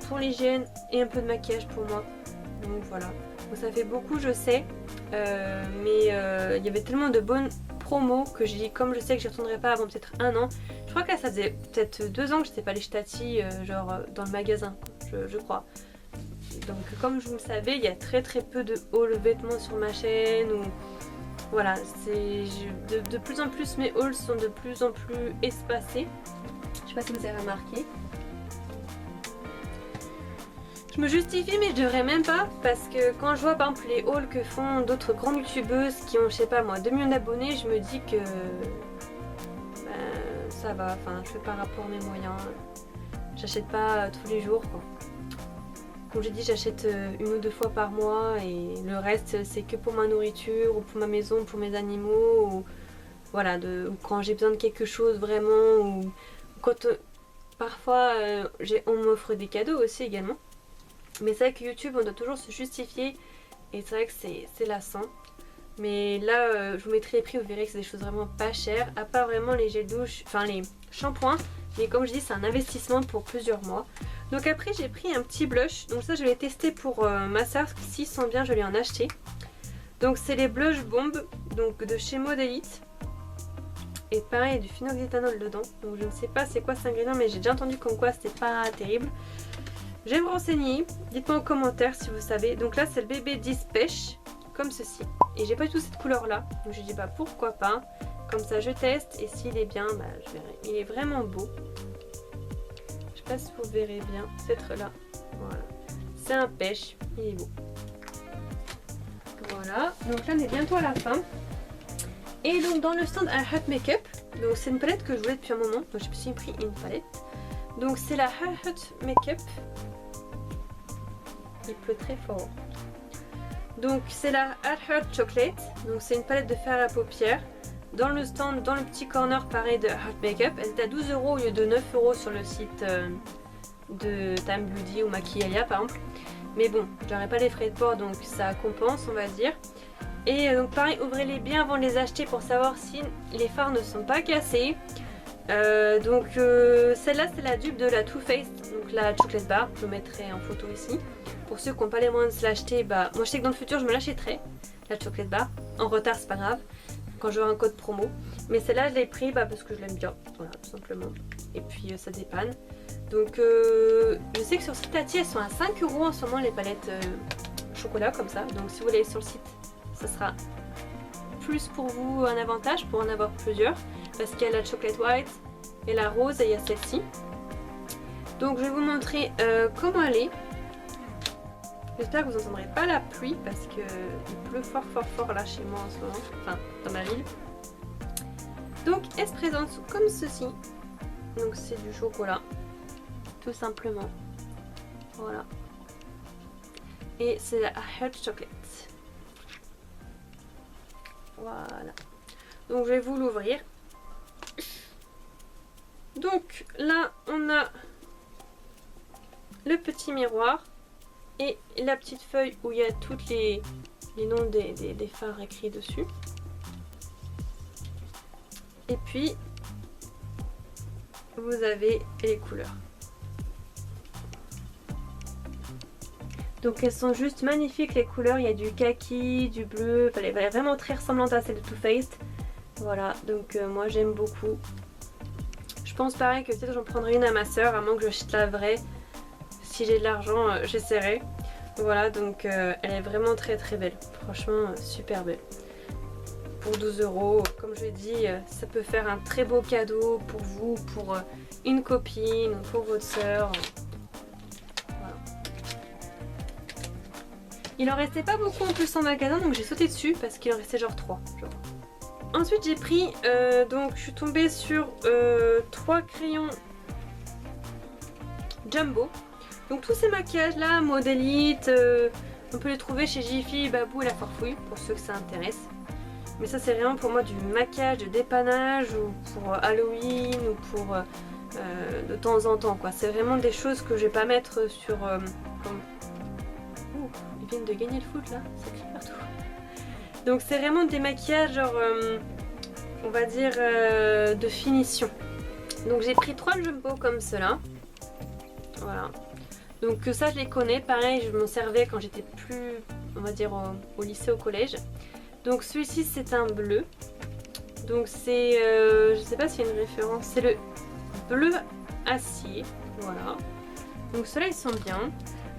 S1: pour l'hygiène et un peu de maquillage pour moi. Donc voilà. Donc ça fait beaucoup, je sais, mais il y avait tellement de bonnes promos que j'ai dit, comme je sais que j'y retournerai pas avant peut-être 1 an. Je crois que là ça faisait peut-être 2 ans que j'étais pas allée chez Tati, genre dans le magasin, je crois. Donc comme je vous le savais, il y a très peu de hauls vêtements sur ma chaîne. Ou voilà, de plus en plus mes hauls sont de plus en plus espacés. Je sais pas si vous avez remarqué. Je me justifie mais je devrais même pas, parce que quand je vois par exemple les hauls que font d'autres grandes youtubeuses qui ont, je sais pas moi, 2 millions d'abonnés, je me dis que ça va, enfin je fais par rapport à mes moyens. J'achète pas tous les jours quoi. Comme j'ai dit, j'achète 1 ou 2 fois par mois et le reste c'est que pour ma nourriture ou pour ma maison, pour mes animaux, ou voilà, ou quand j'ai besoin de quelque chose vraiment, ou quand parfois on m'offre des cadeaux aussi également. Mais c'est vrai que YouTube on doit toujours se justifier et c'est vrai que c'est lassant. Mais là je vous mettrai les prix, vous verrez que c'est des choses vraiment pas chères, à part vraiment les gels douche, enfin les shampoings. Mais comme je dis, c'est un investissement pour plusieurs mois. Donc après j'ai pris un petit blush, donc ça je l'ai testé pour ma soeur, s'il sent bien je lui en acheté. Donc c'est les blush bombes, donc de chez Modélite. Et pareil, il y a du phenoxyéthanol dedans, donc je ne sais pas c'est quoi cet ingrédient, mais j'ai déjà entendu comme quoi c'était pas terrible. Je vais me renseigner, dites-moi en commentaire si vous savez. Donc là c'est le bébé 10 pêche, comme ceci. Et j'ai pas du tout cette couleur là, donc j'ai dit bah pourquoi pas. Comme ça je teste et s'il est bien, bah je verrai. Il est vraiment beau. Je sais pas si vous verrez bien, peut-être là. Voilà. C'est un pêche, il est beau. Voilà, donc là on est bientôt à la fin. Et donc dans le stand à Hot Makeup, donc c'est une palette que je voulais depuis un moment, donc je me suis pris une palette. Donc c'est la Hot Makeup. Il pleut très fort. Donc c'est la Hot Chocolate, donc c'est une palette de fer à paupières. Dans le stand, dans le petit corner pareil de Hot Makeup, elle est à 12 € au lieu de 9 € sur le site de Time Beauty ou Maquillaya par exemple. Mais bon, j'aurais pas les frais de port donc ça compense on va dire. Et donc pareil, ouvrez-les bien avant de les acheter pour savoir si les fards ne sont pas cassés. Celle-là c'est la dupe de la Too Faced, donc la Chocolate Bar, je vous mettrai en photo ici. Pour ceux qui n'ont pas les moyens de se l'acheter, bah moi je sais que dans le futur je me l'achèterai, la Chocolate Bar. En retard c'est pas grave, quand j'aurai un code promo. Mais celle-là je l'ai pris parce que je l'aime bien, voilà tout simplement. Et puis ça dépanne. Donc je sais que sur site Tati elles sont à 5 € en ce moment les palettes chocolat comme ça. Donc si vous allez sur le site, ça sera plus pour vous un avantage pour en avoir plusieurs. Parce qu'il y a la chocolate white et la rose et il y a celle-ci. Donc je vais vous montrer comment elle est. J'espère que vous n'entendrez pas la pluie parce qu'il pleut fort là chez moi en ce moment, enfin dans ma ville. Donc elle se présente comme ceci. Donc c'est du chocolat, tout simplement. Voilà. Et c'est la Hot Chocolate. Voilà. Donc je vais vous l'ouvrir. Donc là on a le petit miroir et la petite feuille où il y a tous les noms des fards écrits dessus. Et puis vous avez les couleurs. Donc elles sont juste magnifiques les couleurs, il y a du kaki, du bleu, elle est vraiment très ressemblante à celle de Too Faced. Voilà, donc moi j'aime beaucoup. Je pense pareil que peut-être j'en prendrai une à ma soeur, à moins que j'achète la vraie. Si j'ai de l'argent, j'essaierai. Voilà, donc elle est vraiment très belle. Franchement, super belle. Pour 12 €, comme je l'ai dit, ça peut faire un très beau cadeau pour vous, pour une copine, pour votre soeur. Voilà. Il en restait pas beaucoup en plus en magasin, donc j'ai sauté dessus parce qu'il en restait genre 3. Ensuite j'ai pris, donc je suis tombée sur 3 crayons Jumbo. Donc tous ces maquillages là, Modélite, on peut les trouver chez Jiffy, Babou et La Farfouille pour ceux que ça intéresse. Mais ça c'est vraiment pour moi du maquillage de dépannage ou pour Halloween ou pour de temps en temps quoi. C'est vraiment des choses que je vais pas mettre sur... comme... Ouh, ils viennent de gagner le foot là, ça crie partout. Donc c'est vraiment des maquillages genre, on va dire, de finition. Donc j'ai pris 3 jumbo comme cela. Voilà. Donc ça je les connais, pareil je m'en servais quand j'étais plus, on va dire, au lycée, au collège. Donc celui-ci c'est un bleu. Donc c'est, je sais pas s'il y a une référence, c'est le bleu acier. Voilà. Donc ceux-là ils sont bien.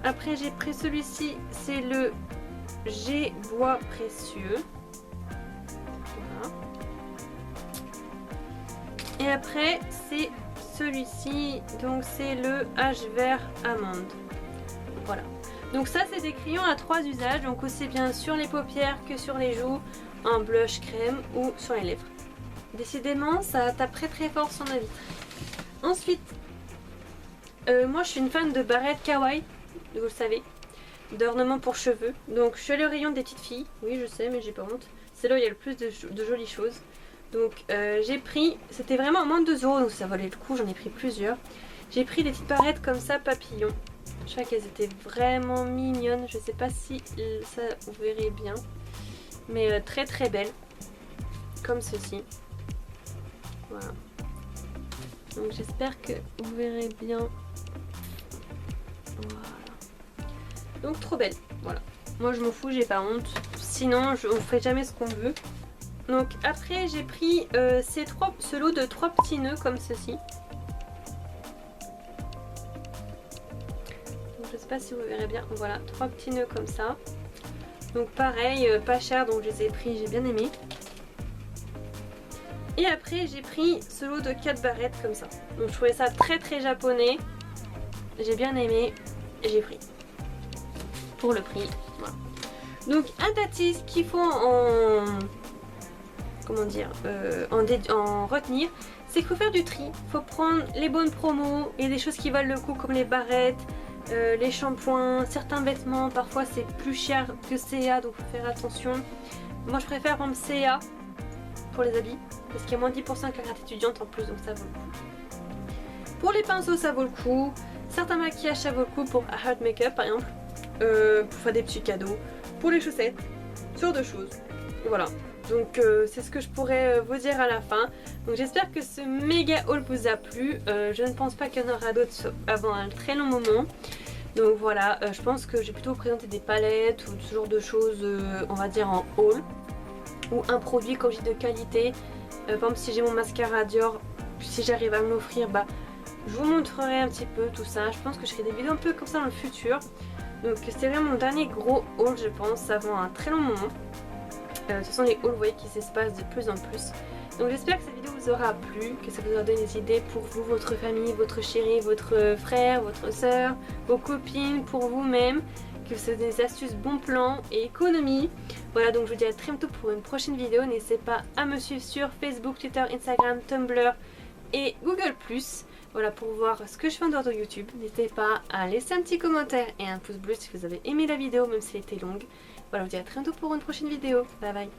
S1: Après j'ai pris celui-ci, c'est le G bois précieux. Voilà. Et après c'est celui-ci, donc c'est le H vert amande. Voilà. Donc ça c'est des crayons à 3 usages, donc aussi bien sur les paupières que sur les joues, en blush crème ou sur les lèvres. Décidément ça tape très fort sur ma vitre. Ensuite, moi je suis une fan de barrettes kawaii, vous le savez, d'ornements pour cheveux. Donc je suis allée au rayon des petites filles, oui je sais mais j'ai pas honte. C'est là où il y a le plus de jolies choses. Donc j'ai pris, c'était vraiment à moins de 2 €, donc ça valait le coup, j'en ai pris plusieurs. J'ai pris des petites barrettes comme ça, papillons. Je crois qu'elles étaient vraiment mignonnes, je sais pas si ça vous verrez bien. Mais très belles, comme ceci. Voilà. Donc j'espère que vous verrez bien. Voilà. Donc trop belle, voilà. Moi je m'en fous, j'ai pas honte. Sinon on ferait jamais ce qu'on veut. Donc après j'ai pris ce lot de 3 petits nœuds comme ceci. Donc, je sais pas si vous verrez bien. Voilà, 3 petits nœuds comme ça. Donc pareil, pas cher, donc je les ai pris, j'ai bien aimé. Et après j'ai pris ce lot de 4 barrettes comme ça. Donc je trouvais ça très japonais. J'ai bien aimé et j'ai pris. Pour le prix, voilà. Donc un tatis qu'il faut en... comment dire, en retenir, c'est qu'il faut faire du tri. Il faut prendre les bonnes promos et des choses qui valent le coup comme les barrettes, les shampoings, certains vêtements. Parfois c'est plus cher que CA, donc il faut faire attention. Moi je préfère prendre CA pour les habits parce qu'il y a moins de 10% avec la carte étudiante en plus, donc ça vaut le coup. Pour les pinceaux ça vaut le coup. Certains maquillages ça vaut le coup pour Hard Makeup par exemple, pour faire des petits cadeaux. Pour les chaussettes, sur 2 choses. Voilà. Donc c'est ce que je pourrais vous dire à la fin. Donc j'espère que ce méga haul vous a plu. Je ne pense pas qu'il y en aura d'autres avant un très long moment. Donc voilà, je pense que je vais plutôt vous présenter des palettes ou ce genre de choses, on va dire en haul. Ou un produit comme j'ai de qualité. Par exemple si j'ai mon mascara Dior, si j'arrive à me l'offrir, bah je vous montrerai un petit peu tout ça. Je pense que je ferai des vidéos un peu comme ça dans le futur. Donc c'est vraiment mon dernier gros haul je pense avant un très long moment. Ce sont les hauls, vous voyez, qui s'espacent de plus en plus. Donc j'espère que cette vidéo vous aura plu, que ça vous aura donné des idées pour vous, votre famille, votre chéri, votre frère, votre soeur, vos copines, pour vous-même, que c'est des astuces, bons plans et économie. Voilà, donc je vous dis à très bientôt pour une prochaine vidéo. N'hésitez pas à me suivre sur Facebook, Twitter, Instagram, Tumblr et Google+. Voilà, pour voir ce que je fais en dehors de YouTube. N'hésitez pas à laisser un petit commentaire et un pouce bleu si vous avez aimé la vidéo, même si elle était longue. Voilà, je vous dis à très bientôt pour une prochaine vidéo. Bye bye.